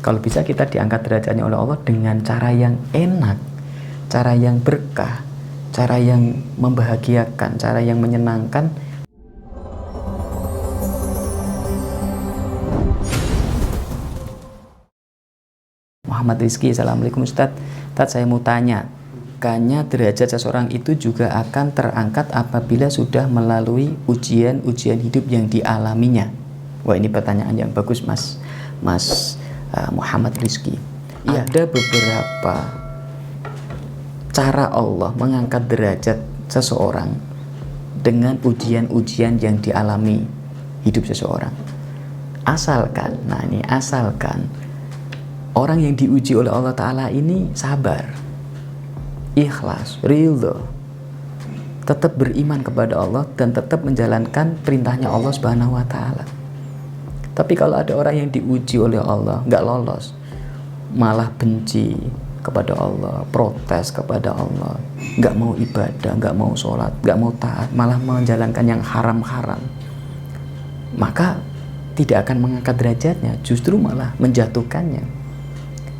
Kalau bisa kita diangkat derajatnya oleh Allah dengan cara yang enak, cara yang berkah, cara yang membahagiakan, cara yang menyenangkan. Muhammad Rizky, Assalamualaikum Ustadz. Ustadz, saya mau tanya, bukannya derajat seseorang itu juga akan terangkat apabila sudah melalui ujian-ujian hidup yang dialaminya? Wah, ini pertanyaan yang bagus, Mas Muhammad Rizky. Ya, ada beberapa cara Allah mengangkat derajat seseorang dengan ujian-ujian yang dialami hidup seseorang. Asalkan orang yang diuji oleh Allah Ta'ala ini sabar, ikhlas, ridho, tetap beriman kepada Allah dan tetap menjalankan perintahnya Allah Subhanahu wa Ta'ala. Tapi kalau ada orang yang diuji oleh Allah nggak lolos, malah benci kepada Allah, protes kepada Allah, nggak mau ibadah, nggak mau sholat, nggak mau taat, malah menjalankan yang haram-haram, maka tidak akan mengangkat derajatnya, justru malah menjatuhkannya.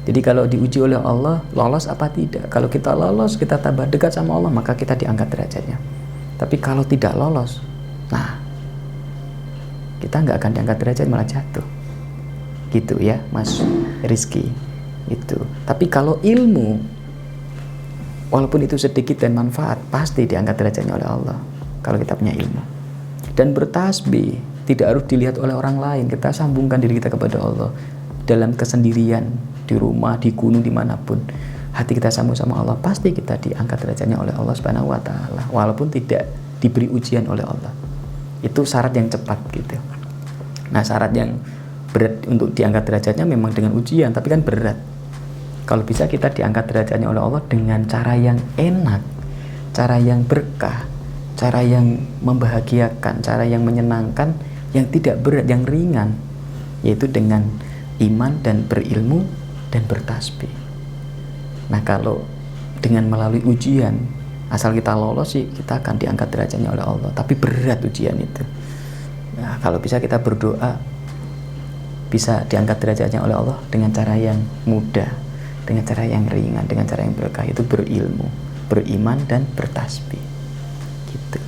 Jadi kalau diuji oleh Allah, lolos apa tidak? Kalau kita lolos, kita tambah dekat sama Allah, maka kita diangkat derajatnya. Tapi kalau tidak lolos, nah, kita nggak akan diangkat derajat, malah jatuh. Gitu ya, Mas Rizky. Itu. Tapi kalau ilmu, walaupun itu sedikit dan manfaat, pasti diangkat derajatnya oleh Allah. Kalau kita punya ilmu. Dan bertasbih, tidak harus dilihat oleh orang lain. Kita sambungkan diri kita kepada Allah. Dalam kesendirian, di rumah, di gunung, dimanapun, hati kita sambung sama Allah, pasti kita diangkat derajatnya oleh Allah Subhanahu wa Ta'ala, walaupun tidak diberi ujian oleh Allah. Itu syarat yang cepat gitu. Nah, syarat yang berat untuk diangkat derajatnya memang dengan ujian, tapi kan berat. Kalau bisa kita diangkat derajatnya oleh Allah dengan cara yang enak, cara yang berkah, cara yang membahagiakan, cara yang menyenangkan, yang tidak berat, yang ringan, yaitu dengan iman dan berilmu dan bertasbih. Nah, kalau dengan melalui ujian, asal kita lolos sih, kita akan diangkat derajatnya oleh Allah. Tapi berat ujian itu. Nah, kalau bisa kita berdoa bisa diangkat derajatnya oleh Allah dengan cara yang mudah, dengan cara yang ringan, dengan cara yang berkah, itu berilmu, beriman dan bertasbih. Gitu.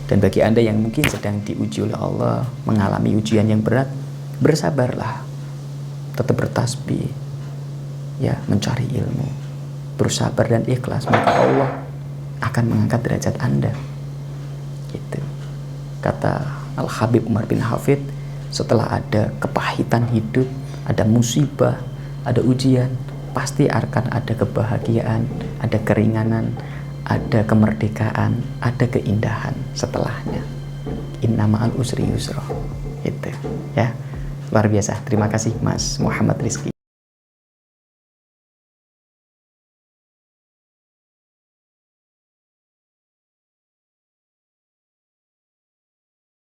Dan bagi Anda yang mungkin sedang diuji oleh Allah, mengalami ujian yang berat, bersabarlah. Tetap bertasbih, ya, mencari ilmu, bersabar dan ikhlas, maka Allah akan mengangkat derajat Anda. Gitu. Kata Al-Habib Umar bin Hafid, setelah ada kepahitan hidup, ada musibah, ada ujian, pasti akan ada kebahagiaan, ada keringanan, ada kemerdekaan, ada keindahan setelahnya. Inna ma'al usri yusra. Gitu, ya. Luar biasa. Terima kasih Mas Muhammad Rizky.